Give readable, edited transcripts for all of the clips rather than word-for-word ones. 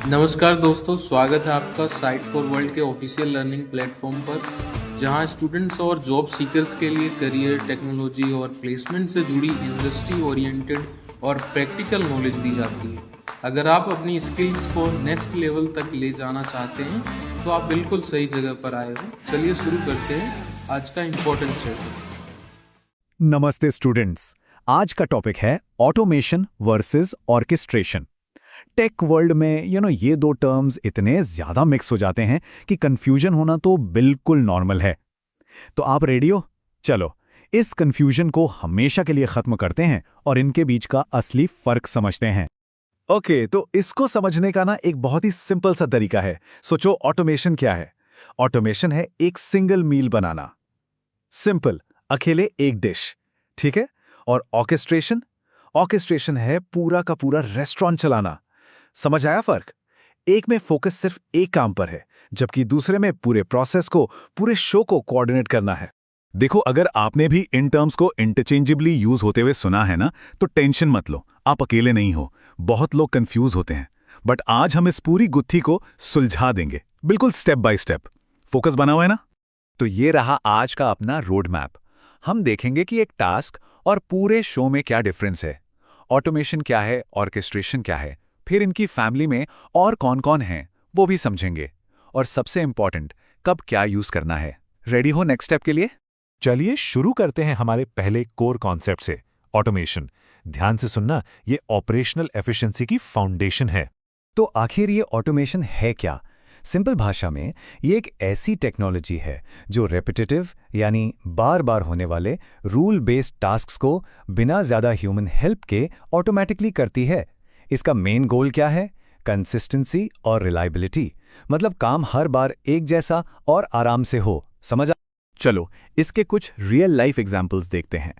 नमस्कार दोस्तों, स्वागत है आपका साइट फॉर वर्ल्ड के ऑफिशियल लर्निंग प्लेटफॉर्म पर, जहां स्टूडेंट्स और जॉब सीकर्स के लिए करियर, टेक्नोलॉजी और प्लेसमेंट से जुड़ी इंडस्ट्री ओरिएंटेड और प्रैक्टिकल नॉलेज दी जाती है। अगर आप अपनी स्किल्स को नेक्स्ट लेवल तक ले जाना चाहते हैं, तो आप बिल्कुल सही जगह पर आए हो। चलिए शुरू करते हैं आज का इम्पोर्टेंट सेशन। नमस्ते स्टूडेंट्स। आज का टॉपिक है automation versus orchestration. Tech world में ये दो टर्म्स इतने ज्यादा मिक्स हो जाते हैं कि कंफ्यूजन होना तो बिल्कुल नॉर्मल है। तो आप रेडी हो? चलो इस कंफ्यूजन को हमेशा के लिए खत्म करते हैं और इनके बीच का असली फर्क समझते हैं। ओके, तो इसको समझने का एक बहुत ही सिंपल सा तरीका है। सोचो, ऑटोमेशन क्या है? ऑटोमेशन है एक सिंगल मील बनाना, सिंपल, अकेले एक डिश, ठीक है। और ऑर्केस्ट्रेशन ऑर्केस्ट्रेशन है पूरा का पूरा रेस्टोरेंट चलाना। समझ आया फर्क? एक में फोकस सिर्फ एक काम पर है, जबकि दूसरे में पूरे प्रोसेस को, पूरे शो को कोऑर्डिनेट करना है। देखो, अगर आपने भी इन टर्म्स को इंटरचेंजेबली यूज होते हुए सुना है ना, तो टेंशन मत लो, आप अकेले नहीं हो। बहुत लोग कंफ्यूज होते हैं, बट आज हम इस पूरी गुत्थी को सुलझा देंगे, बिल्कुल स्टेप बाय स्टेप। फोकस बना हुआ है ना? तो ये रहा आज का अपना रोड मैप। हम देखेंगे कि एक टास्क और पूरे शो में क्या डिफरेंस है, ऑटोमेशन क्या है, ऑर्केस्ट्रेशन क्या है, फिर इनकी फैमिली में और कौन कौन हैं वो भी समझेंगे, और सबसे इंपॉर्टेंट, कब क्या यूज करना है। रेडी हो नेक्स्ट स्टेप के लिए? चलिए शुरू करते हैं हमारे पहले कोर कॉन्सेप्ट से, ऑटोमेशन। ध्यान से सुनना, ये ऑपरेशनल एफिशिएंसी की फाउंडेशन है। तो आखिर ये ऑटोमेशन है क्या? सिंपल भाषा में ये एक ऐसी टेक्नोलॉजी है जो रेपिटेटिव यानी बार बार होने वाले रूल बेस्ड टास्क्स को बिना ज़्यादा ह्यूमन हेल्प के ऑटोमेटिकली करती है। इसका मेन गोल क्या है? कंसिस्टेंसी और रिलायबिलिटी, मतलब काम हर बार एक जैसा और आराम से हो। समझ आ? चलो इसके कुछ रियल लाइफ एग्जांपल्स देखते हैं।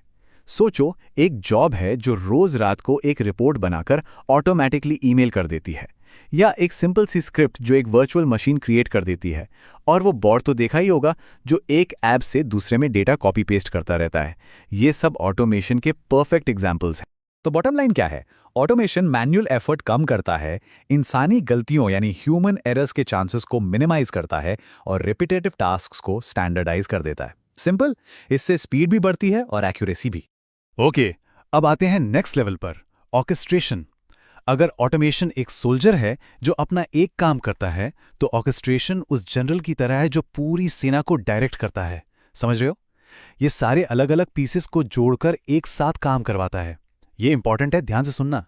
सोचो, एक जॉब है जो रोज रात को एक रिपोर्ट बनाकर ऑटोमेटिकली ईमेल कर देती है, या एक सिंपल सी स्क्रिप्ट जो एक वर्चुअल मशीन क्रिएट कर देती है। और वो बॉट तो देखा ही होगा, जो एक ऐप से दूसरे में डेटा कॉपी पेस्ट करता रहता है। ये सब ऑटोमेशन के परफेक्ट एग्जांपल्स हैं। तो बॉटम लाइन क्या है? ऑटोमेशन मैन्युअल एफर्ट कम करता है, इंसानी गलतियों यानी ह्यूमन एरर्स के चांसेस को मिनिमाइज करता है, और रिपीटेटिव टास्क्स को स्टैंडर्डाइज कर देता है। सिंपल, इससे स्पीड भी बढ़ती है और एक्यूरेसी भी। ओके, अब आते हैं नेक्स्ट लेवल पर, ऑर्केस्ट्रेशन। अगर ऑटोमेशन एक सोल्जर है जो अपना एक काम करता है, तो ऑर्केस्ट्रेशन उस जनरल की तरह है जो पूरी सेना को डायरेक्ट करता है। समझ रहे हो? ये सारे अलग अलग पीसेस को जोड़कर एक साथ काम करवाता है। ये इंपॉर्टेंट है, ध्यान से सुनना।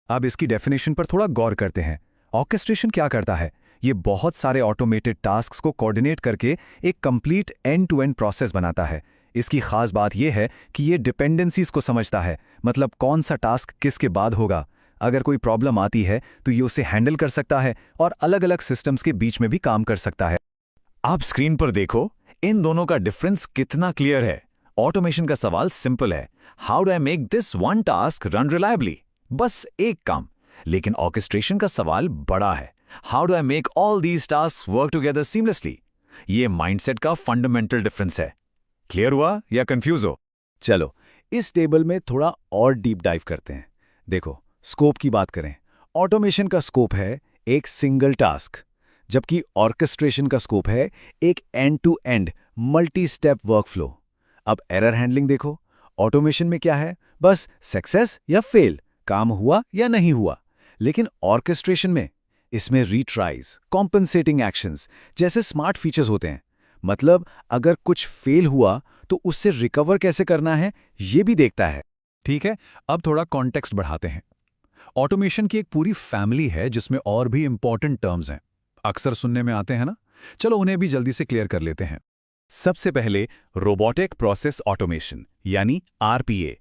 अब इसकी डेफिनेशन पर थोड़ा गौर करते हैं। ऑर्केस्ट्रेशन क्या करता है? ये बहुत सारे ऑटोमेटेड टास्क्स को कोऑर्डिनेट करके एक complete end to end process बनाता है। इसकी खास बात यह है कि ये डिपेंडेंसीज को समझता है, मतलब कौन सा टास्क किसके बाद होगा। अगर कोई प्रॉब्लम आती है तो ये उसे हैंडल कर सकता है और अलग अलग सिस्टम्स के बीच में भी काम कर सकता है। आप स्क्रीन पर देखो, इन दोनों का डिफरेंस कितना क्लियर है। ऑटोमेशन का सवाल सिंपल है, how do I make this one task run reliably? बस एक काम। लेकिन ऑर्केस्ट्रेशन का सवाल बड़ा है, how do I make all these task work together seamlessly? ये माइंडसेट का फंडामेंटल डिफरेंस है। क्लियर हुआ या कंफ्यूज हो? चलो इस टेबल में थोड़ा और डीप डाइव करते हैं। देखो, स्कोप की बात करें, ऑटोमेशन का स्कोप है एक सिंगल टास्क, जबकि ऑर्केस्ट्रेशन का स्कोप है एक end to end multi step workflow. अब एरर हैंडलिंग देखो, ऑटोमेशन में क्या है? बस सक्सेस या फेल, काम हुआ या नहीं हुआ। लेकिन ऑर्केस्ट्रेशन में, इसमें रीट्राइज, कॉम्पनसेटिंग एक्शंस जैसे स्मार्ट फीचर्स होते हैं। मतलब अगर कुछ फेल हुआ तो उससे रिकवर कैसे करना है, ये भी देखता है। ठीक है, अब थोड़ा कॉन्टेक्स्ट बढ़ाते हैं। ऑटोमेशन की एक पूरी फैमिली है जिसमें और भी इंपॉर्टेंट टर्म्स हैं, अक्सर सुनने में आते हैं ना। चलो उन्हें भी जल्दी से क्लियर कर लेते हैं। सबसे पहले रोबोटिक प्रोसेस ऑटोमेशन यानी आरपीए।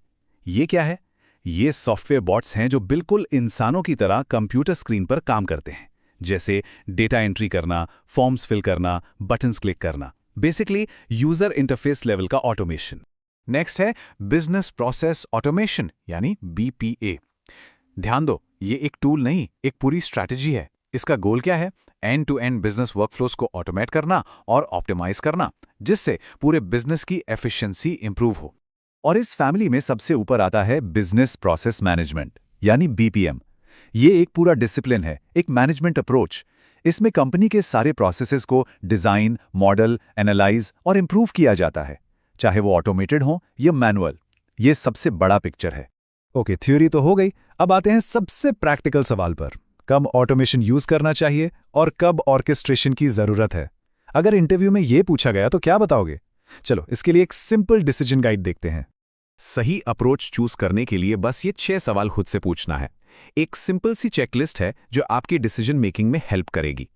ये क्या है? ये सॉफ्टवेयर बॉट्स हैं जो बिल्कुल इंसानों की तरह कंप्यूटर स्क्रीन पर काम करते हैं, जैसे डेटा एंट्री करना, फॉर्म्स फिल करना, बटन्स क्लिक करना। बेसिकली यूजर इंटरफेस लेवल का ऑटोमेशन। नेक्स्ट है बिजनेस प्रोसेस ऑटोमेशन यानी बीपीए। ध्यान दो, ये एक टूल नहीं, एक पूरी स्ट्रैटेजी है। इसका गोल क्या है? End to end business workflows को ऑटोमेट करना और ऑप्टिमाइज करना, जिससे पूरे बिजनेस की एफिशिएंसी इंप्रूव हो। और इस फैमिली में सबसे ऊपर आता है बिजनेस प्रोसेस मैनेजमेंट यानी बीपीएम। ये एक पूरा डिसिप्लिन है, एक मैनेजमेंट अप्रोच। इसमें कंपनी के सारे प्रोसेसेस को डिजाइन, मॉडल, एनालाइज और इंप्रूव किया जाता है, चाहे वो ऑटोमेटेड हो या मैनुअल। ये सबसे बड़ा पिक्चर है। ओके, थ्योरी तो हो गई। अब आते हैं सबसे प्रैक्टिकल सवाल पर। कब ऑटोमेशन यूज करना चाहिए और कब ऑर्केस्ट्रेशन की जरूरत है? अगर इंटरव्यू में ये पूछा गया तो क्या बताओगे? चलो, इसके लिए एक सिंपल डिसीजन गाइड देखते हैं। सही अप्रोच चूज करने के लिए बस ये 6 सवाल खुद से पूछना है। एक सिंपल सी चेकलिस्ट है जो आपकी डिसीजन मेकिंग में हेल्प करेगी।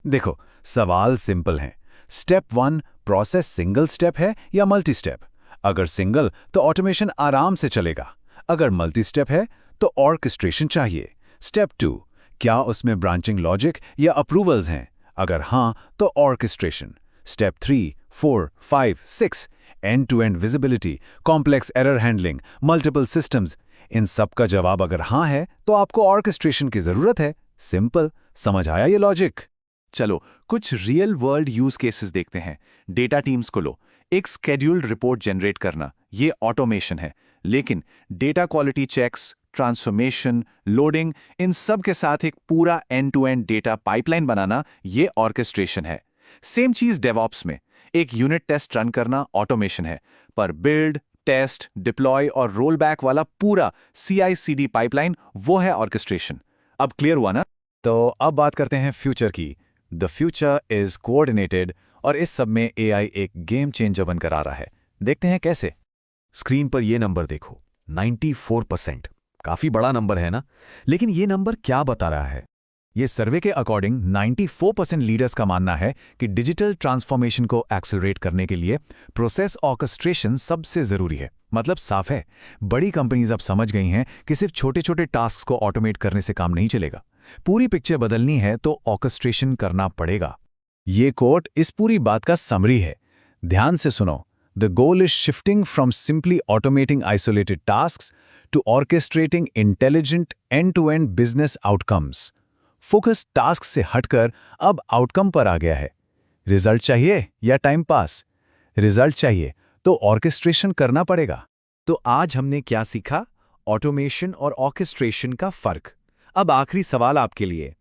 देखो, सवाल सिंपल हैं। स्टेप 1, प्रोसेस सिंगल स्टेप है या मल्टी स्टेप? अगर सिंगल तो ऑटोमेशन आराम से चलेगा, अगर मल्टी स्टेप है तो ऑर्केस्ट्रेशन चाहिए। स्टेप 2, क्या उसमें ब्रांचिंग लॉजिक या अप्रूवल्स हैं? अगर हाँ तो orchestration. Step 3, 4, 5, 6, end to end visibility, complex error handling, multiple systems, इन सब का जवाब अगर हाँ है तो आपको ऑर्केस्ट्रेशन की जरूरत है। सिंपल, समझ आया ये लॉजिक? चलो कुछ रियल वर्ल्ड यूज केसेस देखते हैं। डेटा टीम्स को लो। एक स्केड्यूल्ड रिपोर्ट जनरेट करना, ये ऑटोमेशन है। लेकिन data quality checks, transformation, loading, इन सब के साथ एक पूरा एंड-टू-एंड डेटा पाइपलाइन बनाना, ये ऑर्केस्ट्रेशन है। सेम चीज डेवऑप्स में। एक यूनिट टेस्ट रन करना ऑटोमेशन है, पर बिल्ड, टेस्ट, डिप्लॉय और रोल बैक वाला पूरा CI/CD पाइपलाइन, वो है ऑर्केस्ट्रेशन। अब क्लियर हुआ ना? तो अब बात करते हैं फ्यूचर की। द फ्यूचर इज कोऑर्डिनेटेड, और इस सब में AI एक गेम चेंजर बनकर आ रहा है। देखते हैं कैसे। स्क्रीन पर ये नंबर देखो, 94%। काफी बड़ा नंबर है ना? लेकिन ये नंबर क्या बता रहा है? ये सर्वे के अकॉर्डिंग 94% लीडर्स का मानना है कि डिजिटल ट्रांसफॉर्मेशन को एक्सेलरेट करने के लिए प्रोसेस ऑर्केस्ट्रेशन सबसे जरूरी है। मतलब साफ है, बड़ी कंपनीज अब समझ गई हैं कि सिर्फ छोटे छोटे टास्क को ऑटोमेट करने से काम नहीं चलेगा। पूरी पिक्चर बदलनी है तो ऑर्केस्ट्रेशन करना पड़ेगा। ये कोट इस पूरी बात का समरी है। ध्यान से सुनो। The goal is shifting from simply automating isolated tasks to orchestrating intelligent end to end business outcomes. Focus task से हटकर अब आउटकम पर आ गया है। रिजल्ट चाहिए या टाइम पास? रिजल्ट चाहिए तो ऑर्केस्ट्रेशन करना पड़ेगा। तो आज हमने क्या सीखा? ऑटोमेशन और ऑर्केस्ट्रेशन का फर्क। अब आखिरी सवाल आपके लिए।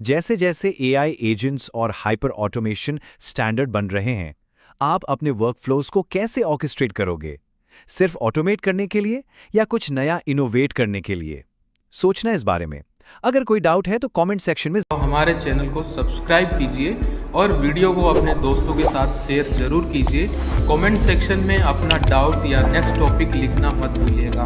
जैसे जैसे AI एजेंट्स और हाइपर ऑटोमेशन स्टैंडर्ड बन रहे हैं, आप अपने वर्कफ्लोज को कैसे ऑर्केस्ट्रेट करोगे? सिर्फ ऑटोमेट करने के लिए या कुछ नया इनोवेट करने के लिए? सोचना इस बारे में। अगर कोई डाउट है तो कमेंट सेक्शन में हमारे चैनल को सब्सक्राइब कीजिए और वीडियो को अपने दोस्तों के साथ शेयर जरूर कीजिए। कमेंट सेक्शन में अपना डाउट या नेक्स्ट टॉपिक लिखना मत भूलिएगा।